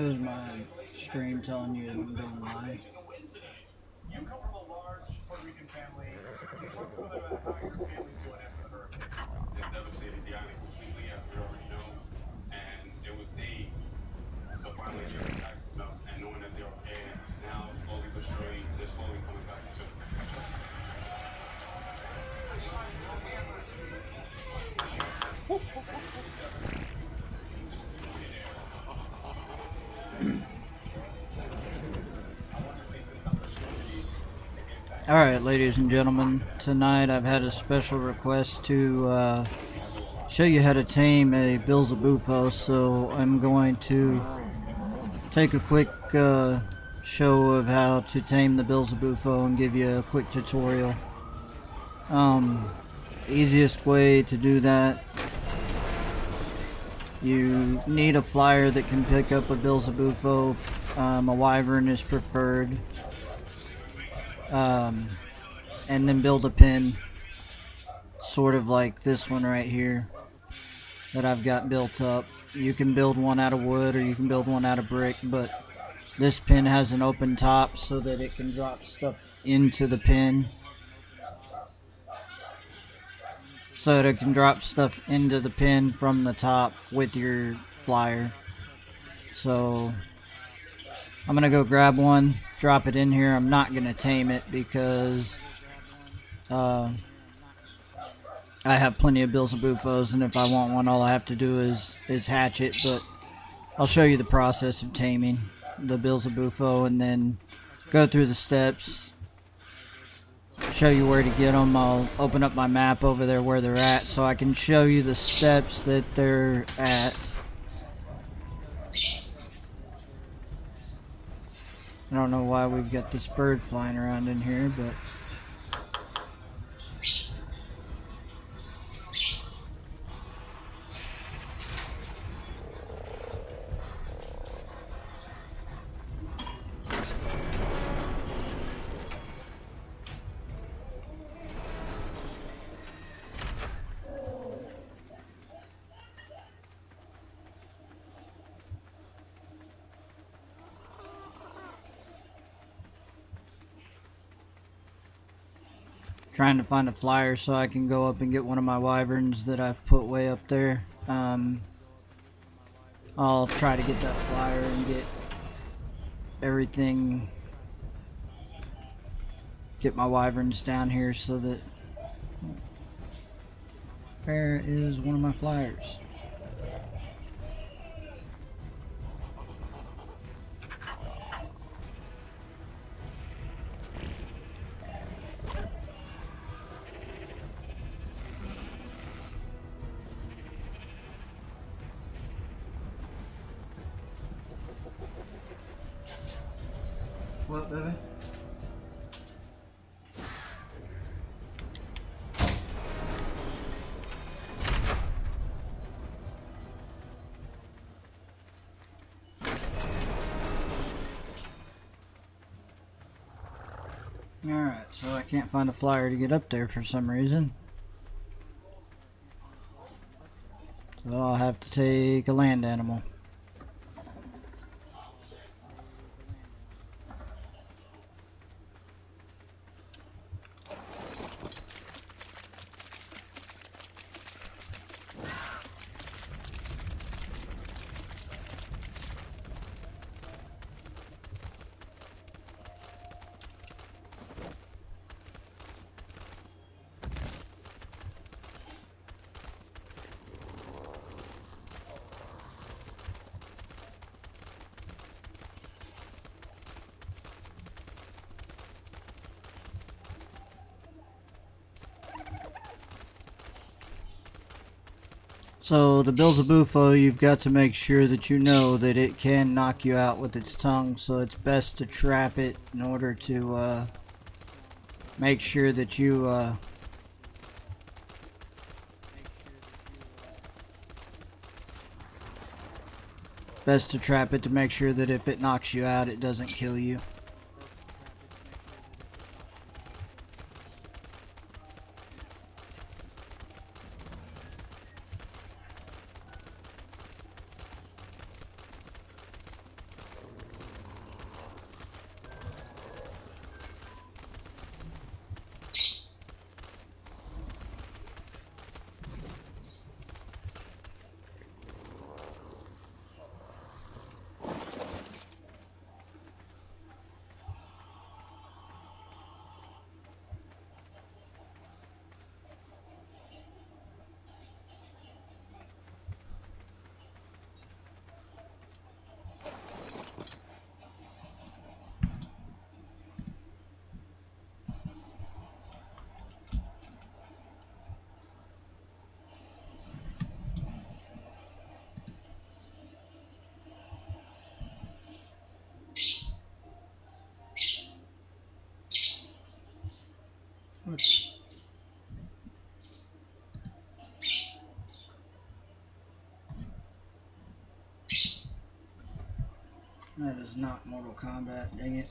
It was my stream telling you I'm going live. You come from a large Puerto Rican family. Can you talk a little bit about how your family's doing after the hurricane? It devastated the island completely, as we already know, and it was days until finally hearing back from them and knowing that they're okay. And now, slowly but surely, they're slowly coming back too. Alright, ladies and gentlemen, tonight I've had a special request to show you how to tame a Bilzabufo, so I'm going to take a quick show of how to tame the Bilzabufo and give you a quick tutorial. Easiest way to do that, you need a flyer that can pick up a Bilzabufo. A wyvern is preferred. And then build a pin, sort of like this one right here that I've got built up. You can build one out of wood or you can build one out of brick, but this pin has an open top so that it can drop stuff into the pin. So that it can drop stuff into the pin from the top with your flyer. So I'm gonna go grab one, drop it in here. I'm not gonna tame it because I have plenty of Bilzabufos, and if I want one, all I have to do is hatch it. But I'll show you the process of taming the Bilzabufo and then go through the steps, show you where to get them. I'll open up my map over there where they're at so I can show you the steps that they're at. I don't know why we've got this bird flying around in here, but trying to find a flyer so I can go up and get one of my wyverns that I've put way up there. I'll try to get that flyer and get everything, get my wyverns down here so that, where is one of my flyers? What, baby? Alright, so I can't find a flyer to get up there for some reason. So I'll have to take a land animal. So the Bilzabufo, you've got to make sure that you know that it can knock you out with its tongue, so it's best to trap it in order to make sure that you best to trap it to make sure that if it knocks you out, it doesn't kill you. That is not Mortal Kombat, dang it.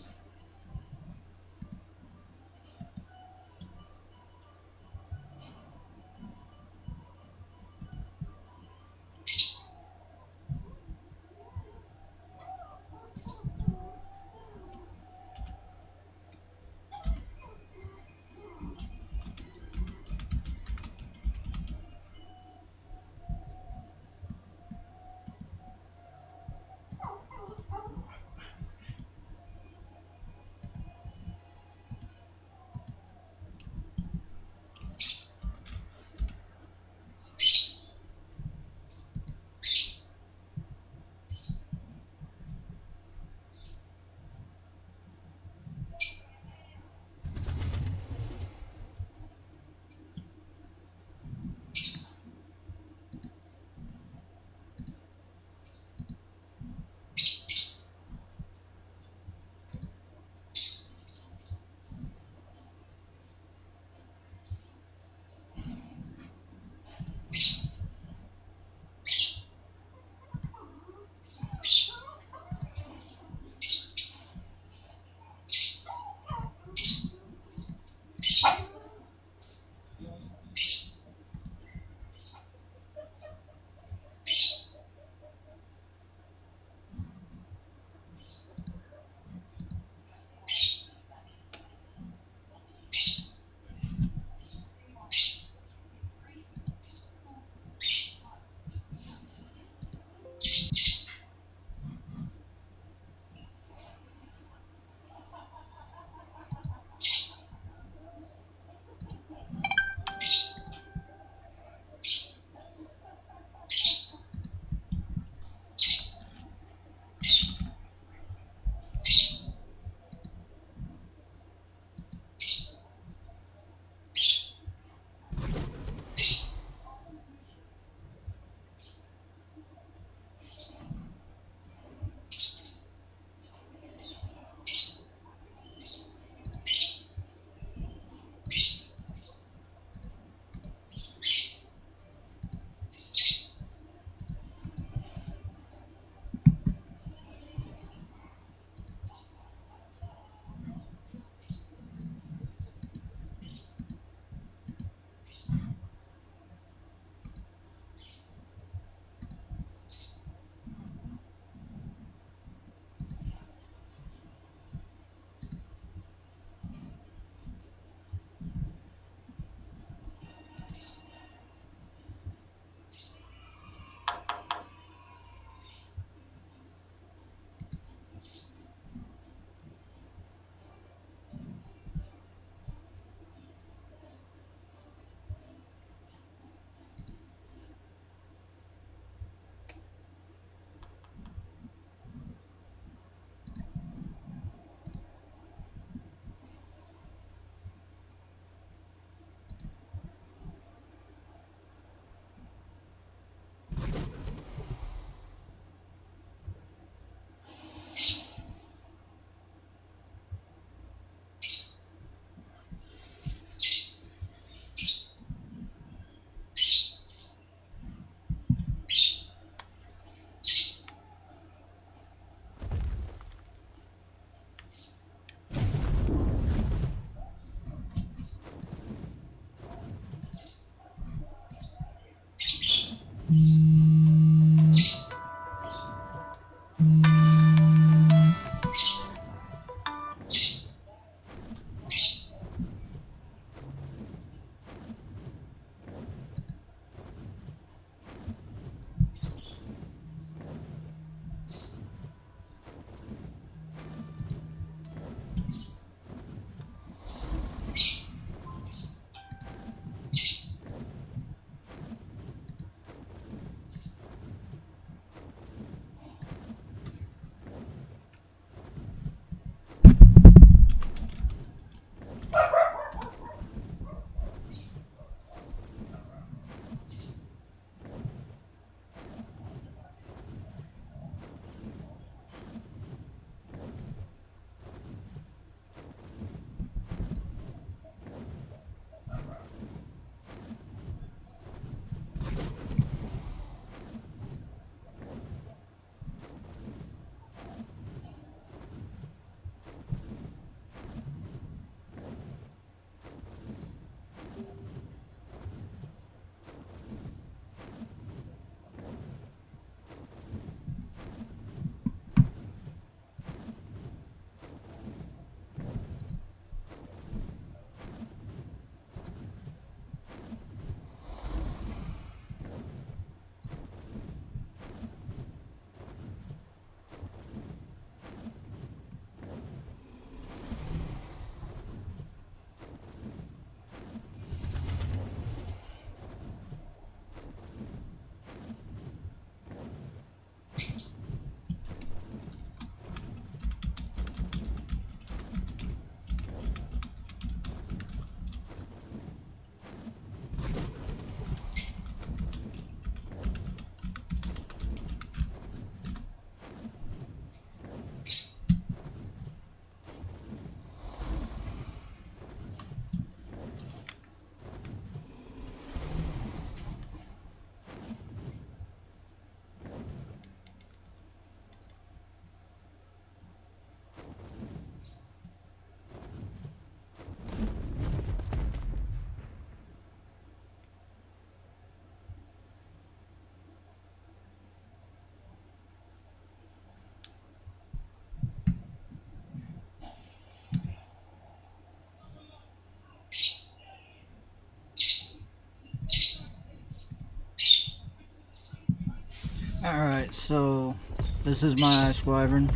Alright, so this is my ice wyvern.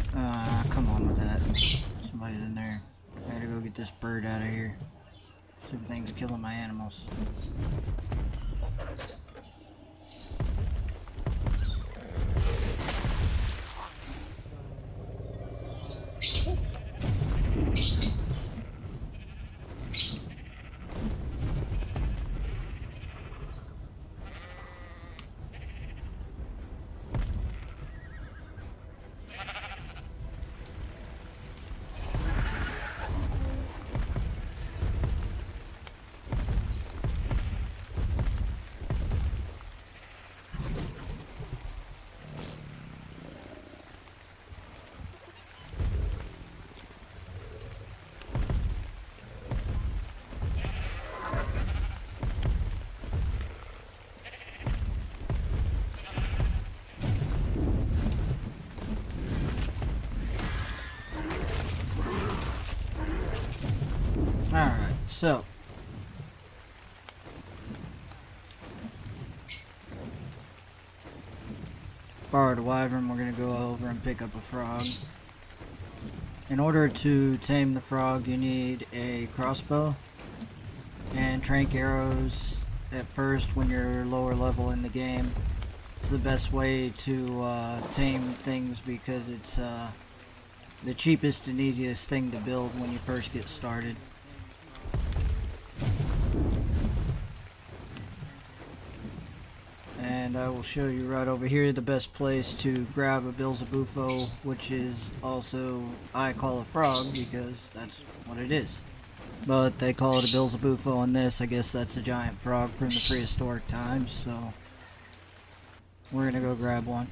Come on with that. Somebody's in there. I gotta go get this bird out of here. Stupid thing's killing my animals. Alright, so borrowed a wyvern, we're gonna go over and pick up a frog. In order to tame the frog, you need a crossbow and trank arrows at first when you're lower level in the game. It's the best way to tame things because it's the cheapest and easiest thing to build when you first get started. And I will show you right over here the best place to grab a Bilzabufo, which is also I call a frog because that's what it is. But they call it a Bilzabufo on this. I guess that's a giant frog from the prehistoric times, so we're gonna go grab one.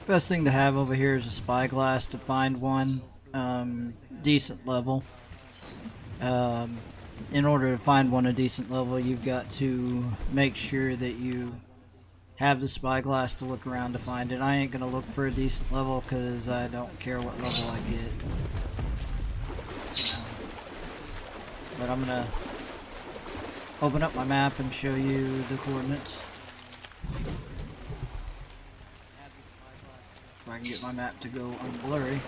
Best thing to have over here is a spyglass to find one decent level. In order to find one a decent level, you've got to make sure that you have the spyglass to look around to find it. I ain't gonna look for a decent level because I don't care what level I get. But I'm gonna open up my map and show you the coordinates. If I can get my map to go unblurry.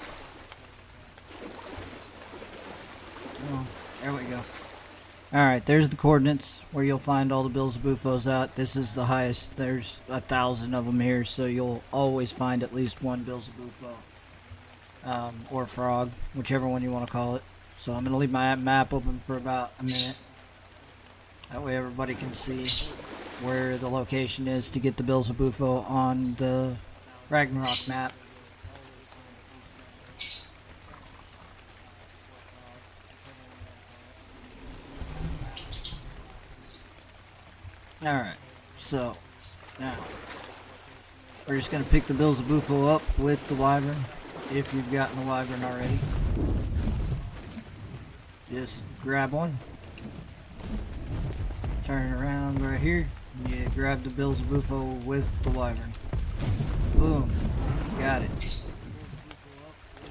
Oh, there we go. Alright, there's the coordinates where you'll find all the Bilzabufos out. This is the highest. There's 1,000 of them here, so you'll always find at least one Bilzabufo. Or frog, whichever one you want to call it. So I'm going to leave my map open for about a minute. That way everybody can see where the location is to get the Bilzabufo on the Ragnarok map. Alright, so now we're just going to pick the Bilzabufo up with the wyvern, if you've gotten the wyvern already. Just grab one, turn it around right here, and you grab the Bilzabufo with the wyvern. Boom, got it.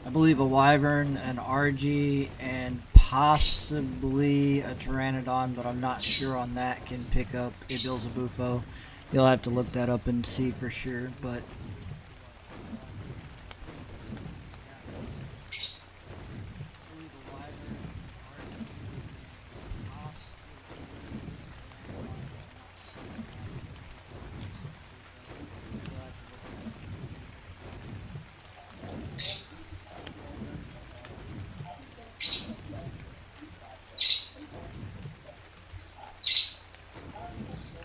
I believe a wyvern, an RG, and possibly a pteranodon, but I'm not sure on that, can pick up a Bilzabufo. You'll have to look that up and see for sure, but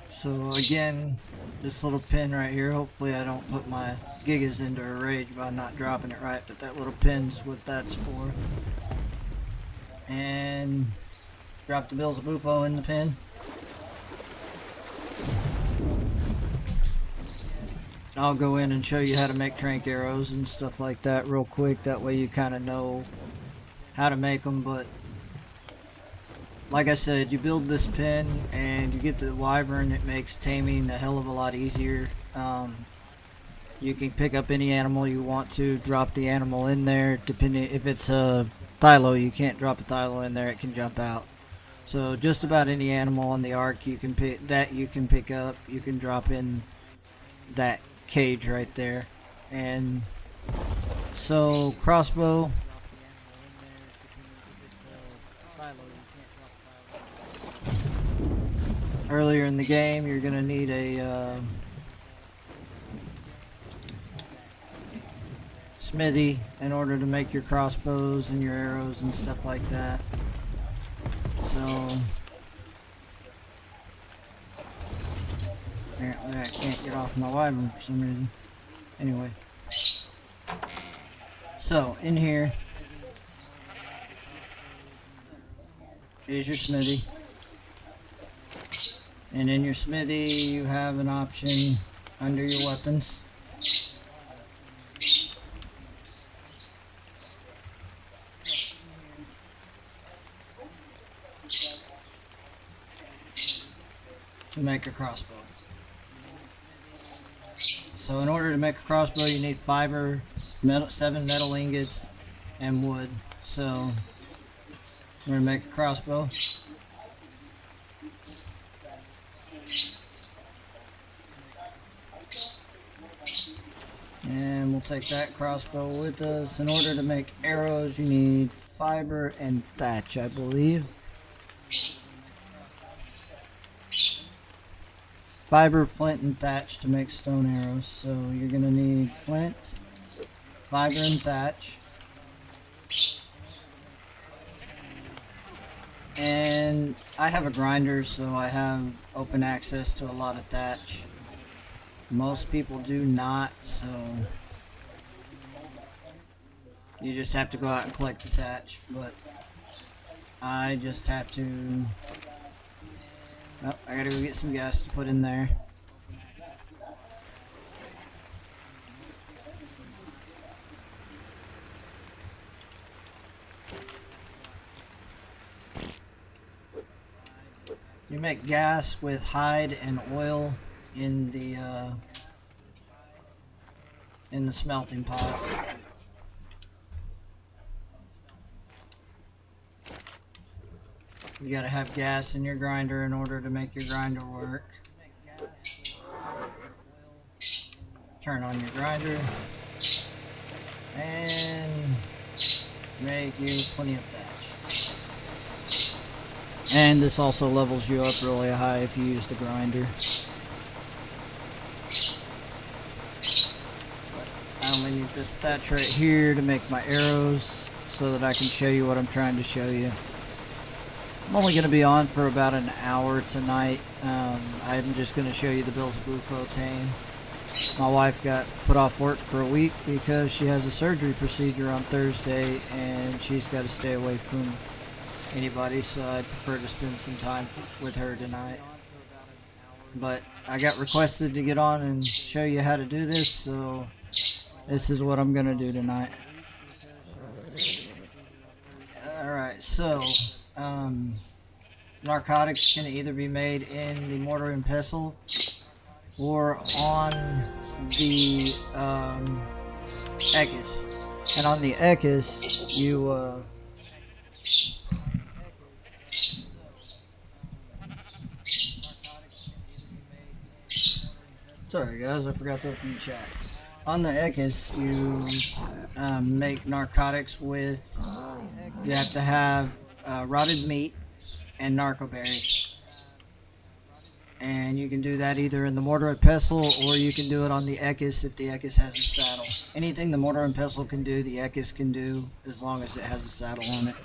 so again, this little pin right here, hopefully I don't put my gigas into a rage by not dropping it right, but that little pin's what that's for. And drop the Bilzabufo in the pin. I'll go in and show you how to make trank arrows and stuff like that real quick, that way you kind of know how to make them. But like I said, you build this pin and you get the wyvern, it makes taming a hell of a lot easier. You can pick up any animal you want to, drop the animal in there. Depending if it's a Thylo, you can't drop a Thylo in there, it can jump out. So just about any animal on the ArK you can pick up. You can drop in that cage right there. And so crossbow. Earlier in the game, you're gonna need a smithy in order to make your crossbows and your arrows and stuff like that. So apparently I can't get off my wyvern for some reason. Anyway, so in here is your smithy, and in your smithy you have an option under your weapons to make a crossbow. So in order to make a crossbow, you need fiber, 7 metal ingots, and wood. So we're gonna make a crossbow. And we'll take that crossbow with us. In order to make arrows, you need fiber and thatch, I believe. Fiber, flint, and thatch to make stone arrows. So you're going to need flint, fiber, and thatch. And I have a grinder, so I have open access to a lot of thatch. Most people do not, so you just have to go out and collect the thatch. But I just have to... Oh, I gotta go get some gas to put in there. You make gas with hide and oil in the smelting pots. You gotta have gas in your grinder in order to make your grinder work. Turn on your grinder and make you plenty of thatch. And this also levels you up really high if you use the grinder. I only need this thatch right here to make my arrows so that I can show you what I'm trying to show you. I'm only going to be on for about an hour tonight. I'm just going to show you the ArK Tame. My wife got put off work for a week because she has a surgery procedure on Thursday and she's got to stay away from anybody, so I'd prefer to spend some time with her tonight. But I got requested to get on and show you how to do this, so this is what I'm going to do tonight. Alright, so narcotics can either be made in the mortar and pestle or on the Ekis. And on the Ekis, you sorry guys, I forgot to open the chat. On the Ekis, you make narcotics with, you have to have rotted meat and narco berries. And you can do that either in the mortar and pestle or you can do it on the Ekis if the Ekis has a saddle. Anything the mortar and pestle can do, the Ekis can do as long as it has a saddle on it.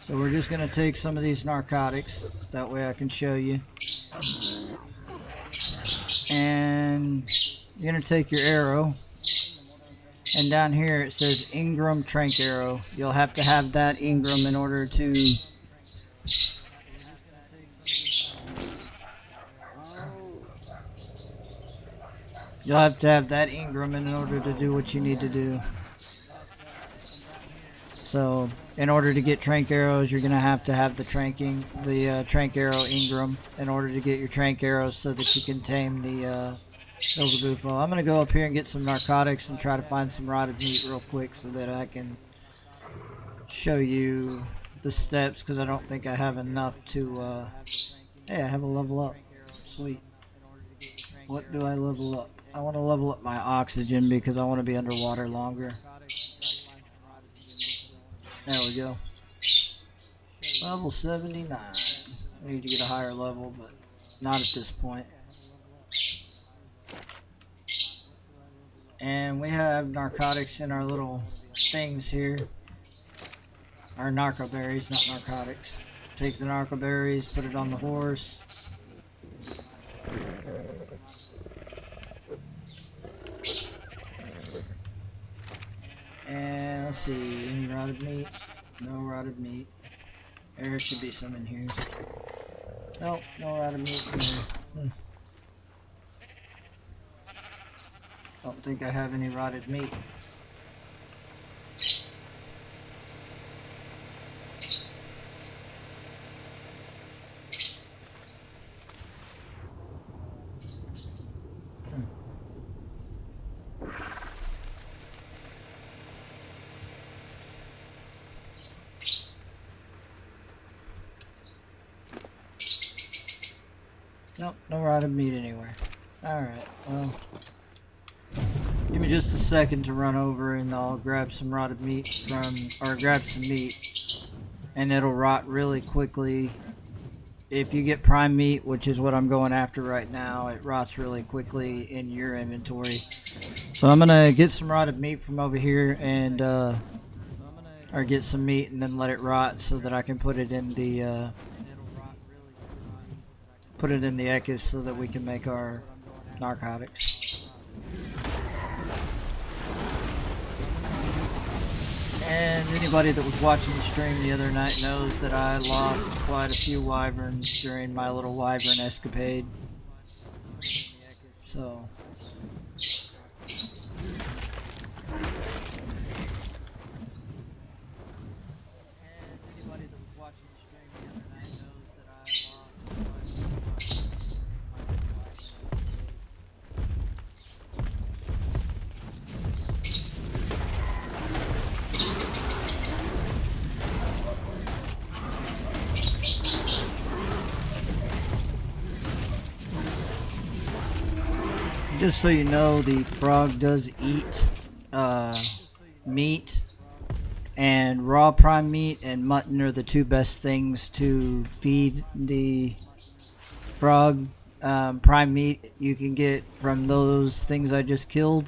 So we're just going to take some of these narcotics, that way I can show you. And you're going to take your arrow, and down here it says Ingram Trank Arrow. You'll have to have that Ingram in order to do what you need to do. So in order to get trank arrows, you're going to have the trank arrow Ingram in order to get your trank arrows so that you can tame the Bufo. I'm going to go up here and get some narcotics and try to find some rotted meat real quick so that I can show you the steps because I don't think I have enough to. Hey, I have a level up. Sweet. What do I level up? I want to level up my oxygen because I want to be underwater longer. There we go. Level 79. I need to get a higher level, but not at this point. And we have narcotics in our little things here. Our narco berries, not narcotics. Take the narco berries, put it on the horse. And let's see, any rotted meat? No rotted meat. There should be some in here. Nope, no rotted meat in here. Don't think I have any rotted meat. Nope, no rotted meat anywhere. Alright, well, give me just a second to run over and I'll grab some rotted meat or grab some meat, and it'll rot really quickly. If you get prime meat, which is what I'm going after right now, it rots really quickly in your inventory. So I'm gonna get some rotted meat from over here and or get some meat and then let it rot so that I can put it in the Ekis so that we can make our narcotics. And anybody that was watching the stream the other night knows that I lost quite a few wyverns during my little wyvern escapade. So just so you know, the frog does eat meat, and raw prime meat and mutton are the two best things to feed the frog. Prime meat you can get from those things I just killed.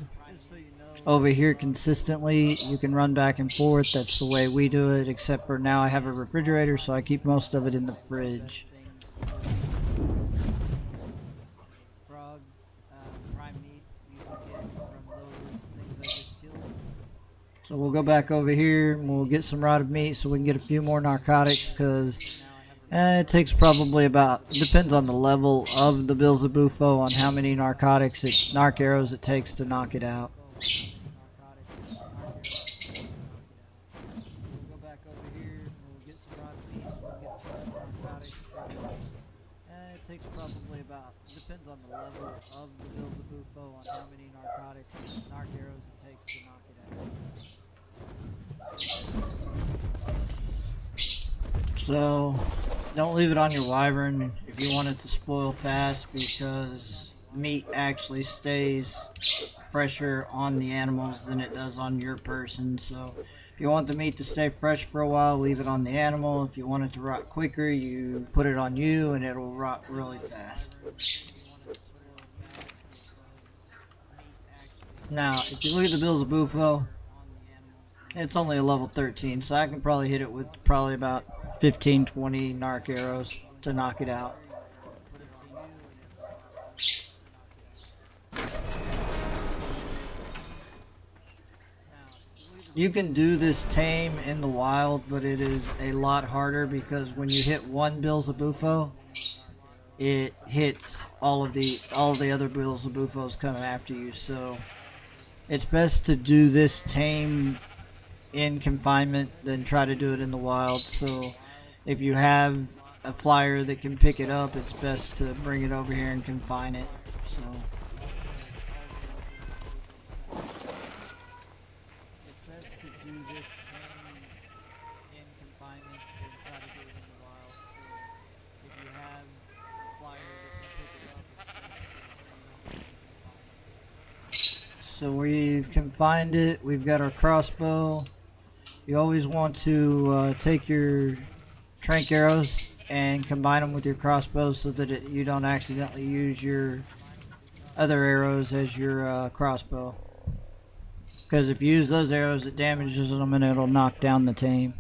Over here consistently, you can run back and forth. That's the way we do it, except for now I have a refrigerator, so I keep most of it in the fridge. So we'll go back over here and we'll get some rotted meat so we can get a few more narcotics, because it takes probably about, depends on the level of the Bilzabufo on how many narc arrows it takes to knock it out. We'll go back over here and we'll get some rotted meat so we can get a few more narcotics. It takes probably about, depends on the level of the Bilzabufo on how many narc arrows it takes to knock it out. So don't leave it on your wyvern if you want it to spoil fast, because meat actually stays fresher on the animals than it does on your person. So if you want the meat to stay fresh for a while, leave it on the animal. If you want it to rot quicker, you put it on you and it'll rot really fast. Now if you look at the Bilzabufo, it's only a level 13, so I can probably hit it with probably about 15-20 narc arrows to knock it out. You can do this tame in the wild, but it is a lot harder because when you hit one Bilzabufo, it hits all the other Bilzabufos coming after you. So it's best to do this tame in confinement than try to do it in the wild. So if you have a flyer that can pick it up, it's best to bring it over here and confine it. So it's best to do this tame so we've confined it. We've got our crossbow. You always want to take your trank arrows and combine them with your crossbow so that you don't accidentally use your other arrows as your crossbow. Because if you use those arrows, it damages them and it'll knock down the tame.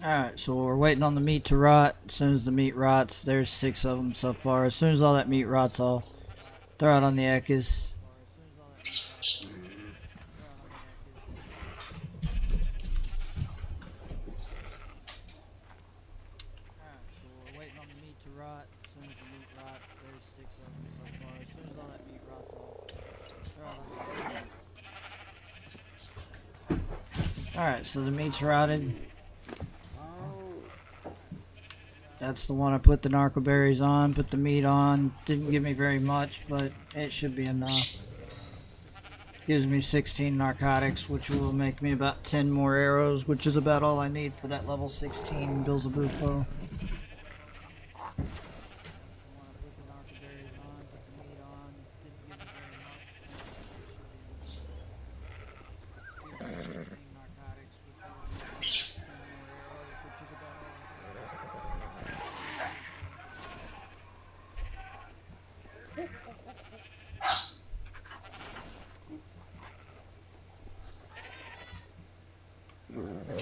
Alright, so we're waiting on the meat to rot. As soon as the meat rots, there's 6 of them so far. As soon as all that meat rots, I'll throw it on the ekkas. Alright, so the meat's rotted. That's the one I put the narco berries on, put the meat on. Didn't give me very much, but it should be enough. Gives me 16 narcotics, which will make me about 10 more arrows, which is about all I need for that level 16 Bills of Bufo.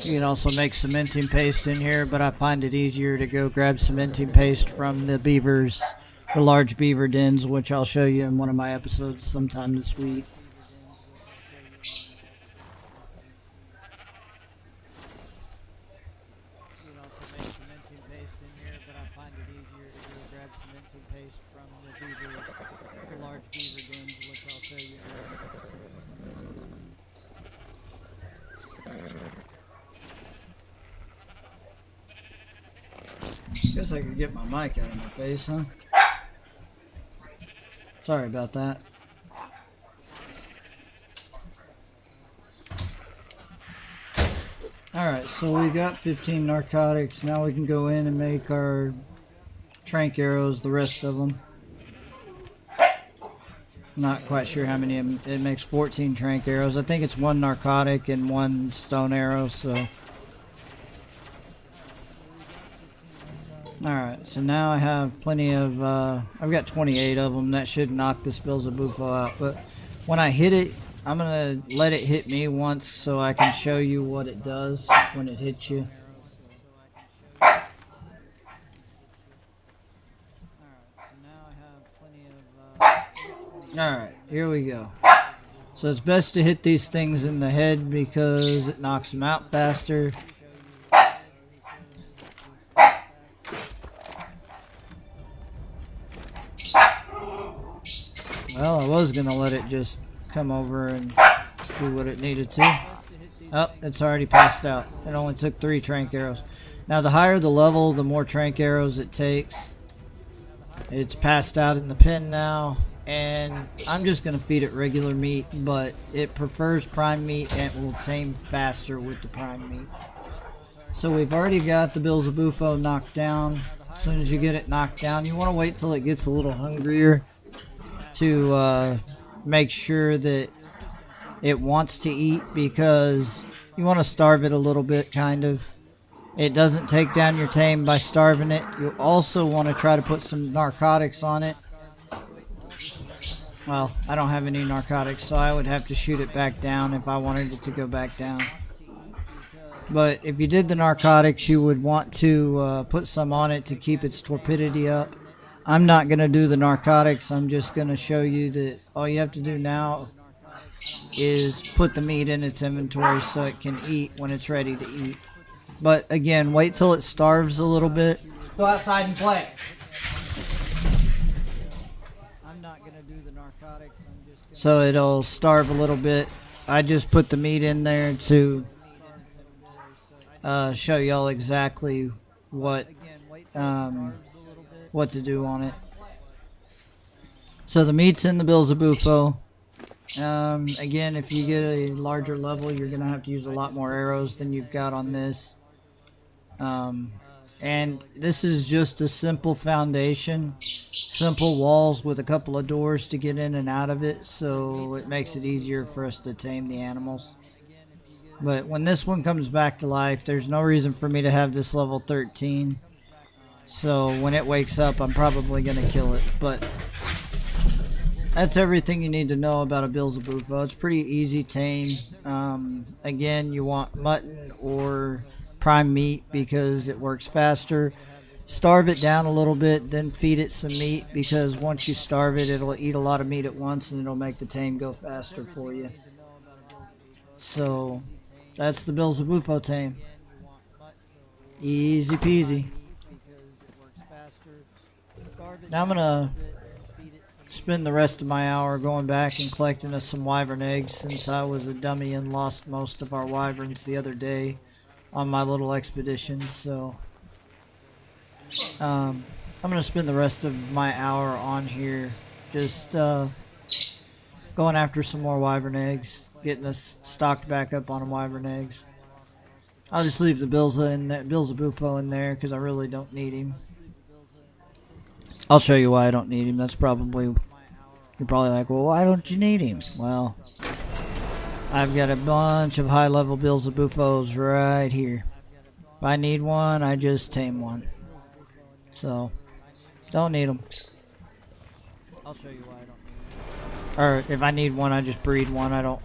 You can also make cementing paste in here, but I find it easier to go grab cementing paste from the beavers, the large beaver dens, which I'll show you in one of my episodes sometime this week. Guess I could get my mic out of my face, huh? Sorry about that. Alright, so we got 15 narcotics. Now we can go in and make our trank arrows, the rest of them. Not quite sure how many. It makes 14 trank arrows. I think it's 1 narcotic and 1 stone arrow, so... Alright, so now I have plenty of, I've got 28 of them. That should knock this Bills of Bufo out. But when I hit it, I'm going to let it hit me once so I can show you what it does when it hits you. Alright, here we go. So it's best to hit these things in the head because it knocks them out faster. Well, I was going to let it just come over and do what it needed to. Oh, it's already passed out. It only took 3 trank arrows. Now, the higher the level, the more trank arrows it takes. It's passed out in the pen now, and I'm just going to feed it regular meat, but it prefers prime meat and it will tame faster with the prime meat. So we've already got the Bills of Bufo knocked down. As soon as you get it knocked down, you want to wait till it gets a little hungrier to make sure that it wants to eat, because you want to starve it a little bit, kind of. It doesn't take down your tame by starving it. You also want to try to put some narcotics on it. Well, I don't have any narcotics, so I would have to shoot it back down if I wanted it to go back down. But if you did the narcotics, you would want to put some on it to keep its torpidity up. I'm not going to do the narcotics. I'm just going to show you that all you have to do now is put the meat in its inventory so it can eat when it's ready to eat. But again, wait till it starves a little bit. Go outside and play. I'm not going to do the narcotics. So it'll starve a little bit. I just put the meat in there to show y'all exactly what what to do on it. So the meat's in the Bilzabufo. Again, if you get a larger level, you're gonna have to use a lot more arrows than you've got on this. And this is just a simple foundation, simple walls with a couple of doors to get in and out of it, so it makes it easier for us to tame the animals. But when this one comes back to life, there's no reason for me to have this level 13. So when it wakes up, I'm probably going to kill it. But that's everything you need to know about a Bilzabufo. It's pretty easy tame. Again, you want mutton or prime meat because it works faster. Starve it down a little bit, then feed it some meat, because once you starve it, it'll eat a lot of meat at once and it'll make the tame go faster for you. So that's the Bilzabufo tame. Easy peasy. Now I'm gonna spend the rest of my hour going back and collecting us some wyvern eggs, since I was a dummy and lost most of our wyverns the other day on my little expedition. So I'm gonna spend the rest of my hour on here just going after some more wyvern eggs, getting us stocked back up on wyvern eggs. I'll just leave the Bilzabufo in there because I really don't need him. I'll show you why I don't need him. That's probably, you're probably like, well, why don't you need him? Well, I've got a bunch of high-level Bilzabufos right here. If I need one, I just tame one. So, don't need them. I'll show you why I don't need them. Or, if I need one, I just breed one. I don't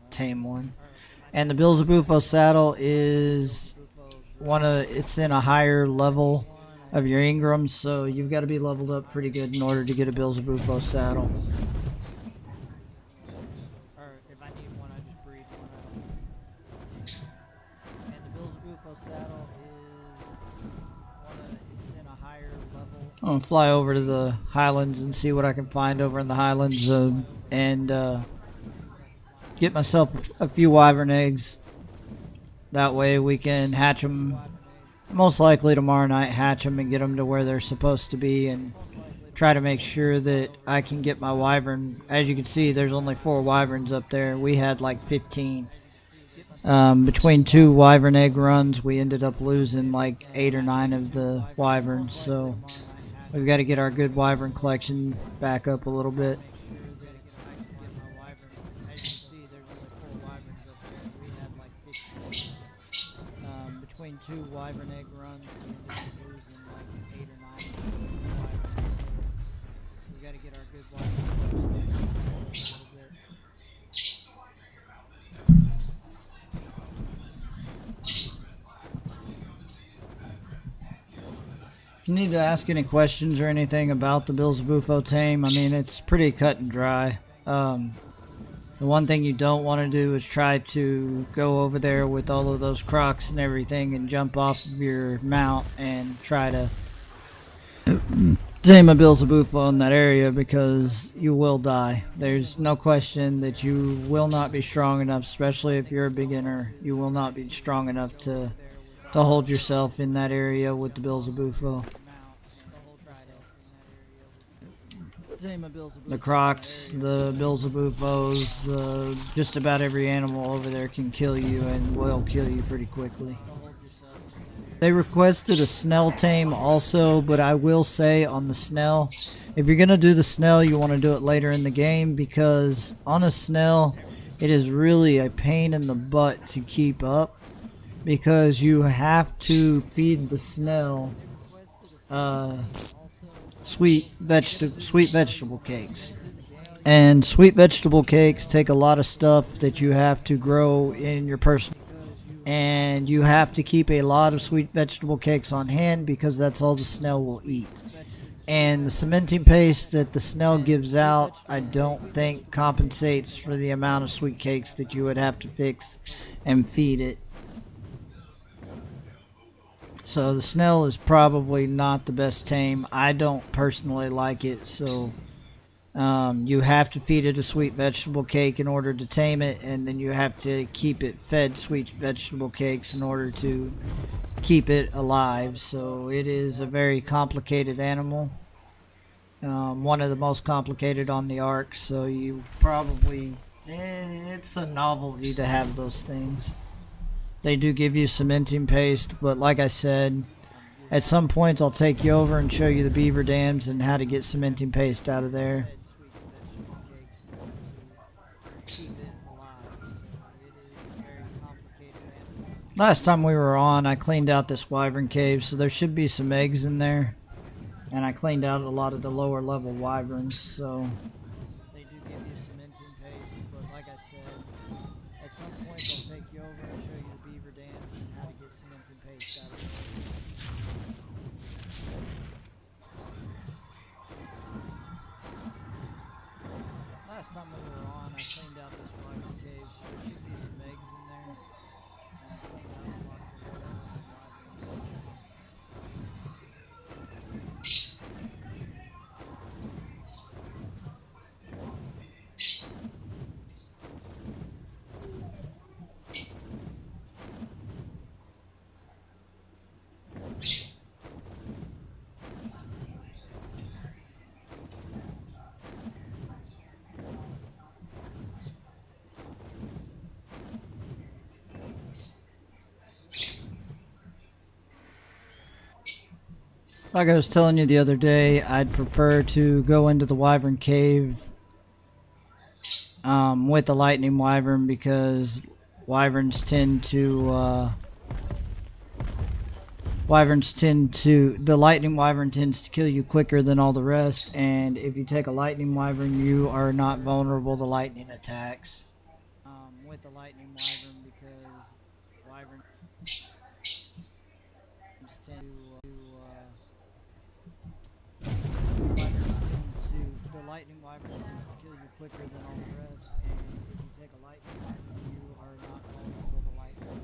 tame one. And the Bilzabufo saddle is it's in a higher level of your Ingrams, so you've got to be leveled up pretty good in order to get a Bilzabufo saddle. Or if I need one, I just breed one. And the Bilzabufo saddle it's in a higher level. I'm gonna fly over to the Highlands and see what I can find over in the Highlands, and get myself a few wyvern eggs. That way we can hatch them. Most likely tomorrow night, hatch them and get them to where they're supposed to be, and try to make sure that I can get my wyvern. As you can see, there's only 4 wyverns up there. We had like 15. Between 2 wyvern egg runs, we ended up losing like 8 or 9 of the wyverns. So we've got to get our good wyvern collection back up a little bit. Between 2 wyvern egg runs, we ended up losing like 8 or 9 wyverns. So we got to get our good wyvern collection back up a little bit. If you need to ask any questions or anything about the Bilzabufo tame, I mean, it's pretty cut and dry. The one thing you don't want to do is try to go over there with all of those crocs and everything and jump off of your mount and try to tame a Bilzabufo in that area, because you will die. There's no question that you will not be strong enough, especially if you're a beginner. You will not be strong enough to hold yourself in that area with the Bilzabufo. The crocs, the Bilzabufos, just about every animal over there can kill you and will kill you pretty quickly. They requested a Snell tame also, but I will say on the Snell, if you're going to do the Snell, you want to do it later in the game, because on a Snell, it is really a pain in the butt to keep up, because you have to feed the Snell sweet vegetable cakes. And sweet vegetable cakes take a lot of stuff that you have to grow in your personal, and you have to keep a lot of sweet vegetable cakes on hand, because that's all the Snell will eat. And the cementing paste that the Snell gives out, I don't think compensates for the amount of sweet cakes that you would have to fix and feed it. So the Snell is probably not the best tame. I don't personally like it, so You have to feed it a sweet vegetable cake in order to tame it, and then you have to keep it fed sweet vegetable cakes in order to keep it alive. So it is a very complicated animal, one of the most complicated on the ArK. So you probably, it's a novelty to have those things. They do give you cementing paste, but like I said, at some point I'll take you over and show you the beaver dams and how to get cementing paste out of there. Last time we were on, I cleaned out this wyvern cave, so there should be some eggs in there. And I cleaned out a lot of the lower level wyverns, so they do give you cementing paste, but like I said, at some point I'll take you over and show you the beaver dams and how to get cementing paste out of there. Last time we were on, I cleaned out this wyvern cave, so there should be some eggs in there. And I cleaned out a lot of the lower level wyverns. Like I was telling you the other day, I'd prefer to go into the wyvern cave with the lightning wyvern because wyverns tend to the lightning wyvern tends to kill you quicker than all the rest, and if you take a lightning wyvern, you are not vulnerable to lightning attacks. With the lightning wyvern because wyverns tend the lightning wyvern tends to kill you quicker than all the rest, and if you take a lightning wyvern, you are not vulnerable to lightning attacks.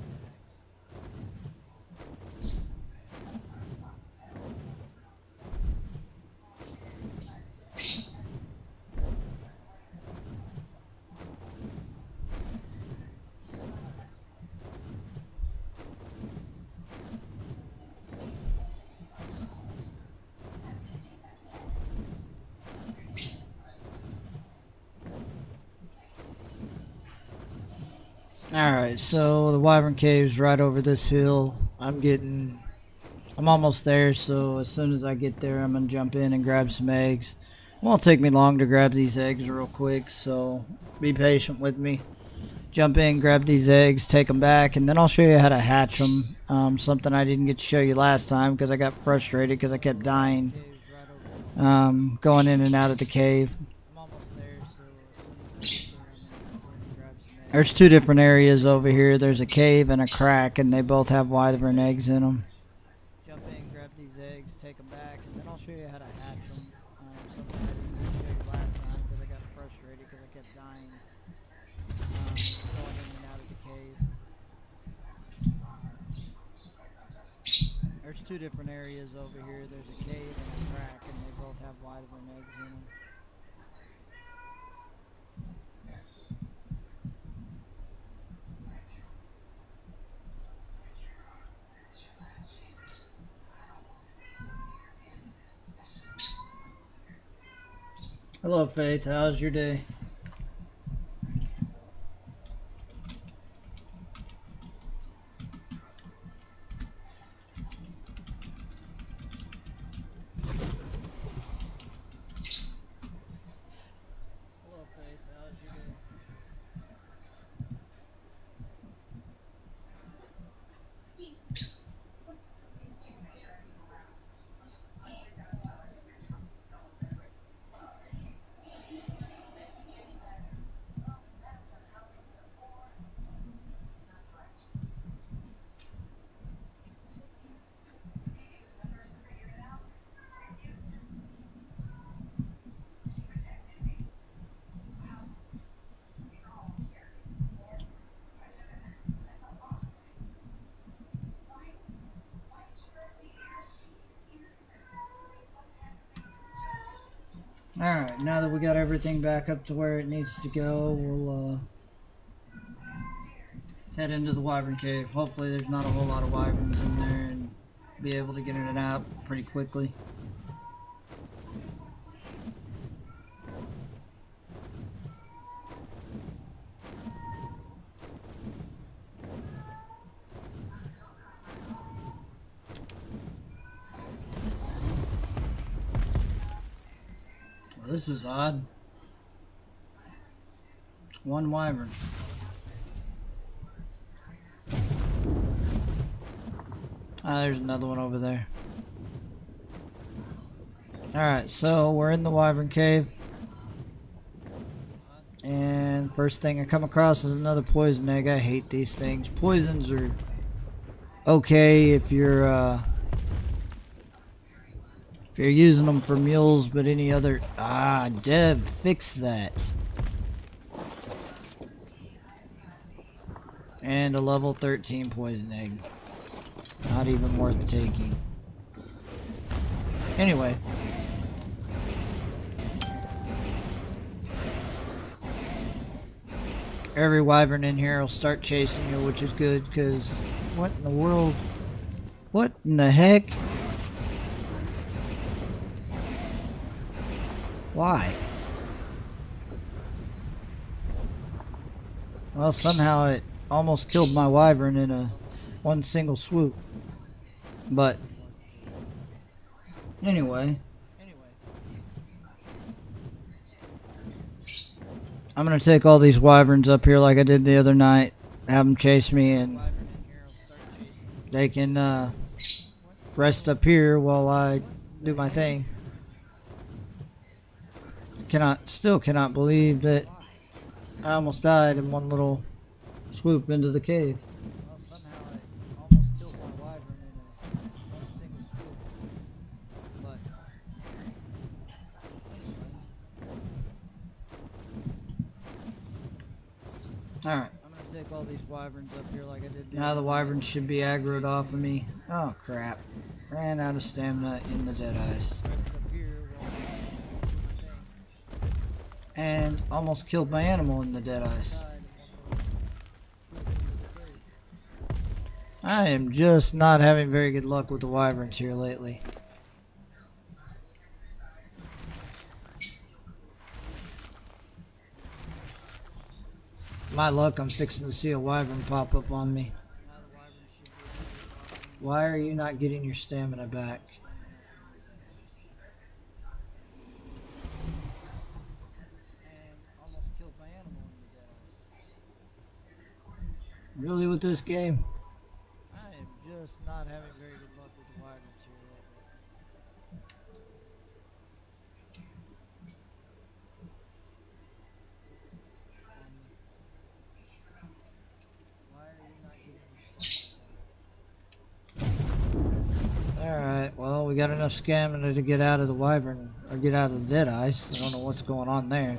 Alright, so the wyvern cave's right over this hill. I'm almost there, so as soon as I get there, I'm gonna jump in and grab some eggs. It won't take me long to grab these eggs real quick, so be patient with me. Jump in, grab these eggs, take them back, and then I'll show you how to hatch them. Something I didn't get to show you last time because I got frustrated because I kept dying going in and out of the cave. There's two different areas over here. There's a cave and a crack, and they both have wyvern eggs in them. Jump in, grab these eggs, take them back, and then I'll show you how to hatch them. Something I didn't get to show you last time because I got frustrated because I kept dying going in and out of the cave. There's two different areas over here. There's a cave and a crack, and they both have wyvern eggs in them. Hello, Faith. How's your day? Hello, Faith. How's your day? now that we got everything back up to where it needs to go, we'll head into the wyvern cave. Hopefully there's not a whole lot of wyverns in there and be able to get in and out pretty quickly. Well, this is odd. One wyvern. Ah, there's another one over there. Alright, so we're in the wyvern cave. And first thing I come across is another poison egg. I hate these things. Poisons are okay if you're using them for mules, but any other... Ah, Dev, fix that. And a level 13 poison egg. Not even worth taking. Anyway. Every wyvern in here will start chasing you, which is good, because what in the world? What in the heck? Why? Well, somehow it almost killed my wyvern in one single swoop. But anyway, I'm gonna take all these wyverns up here like I did the other night, have them chase me, and they can rest up here while I do my thing. Still cannot believe that I almost died in one little swoop into the cave. Well, somehow it almost killed my wyvern in one single swoop. But alright, I'm gonna take all these wyverns up here like I did. Now the wyverns should be aggroed off of me. Oh crap. Ran out of stamina in the dead eyes. And almost killed my animal in the dead eyes. I am just not having very good luck with the wyverns here lately. My luck, I'm fixing to see a wyvern pop up on me. Why are you not getting your stamina back? Really with this game? I am just not having very good luck with the wyverns here lately. Why are you not getting your... Alright, well, we got enough stamina to get out of the wyvern, or get out of the dead eyes. I don't know what's going on there.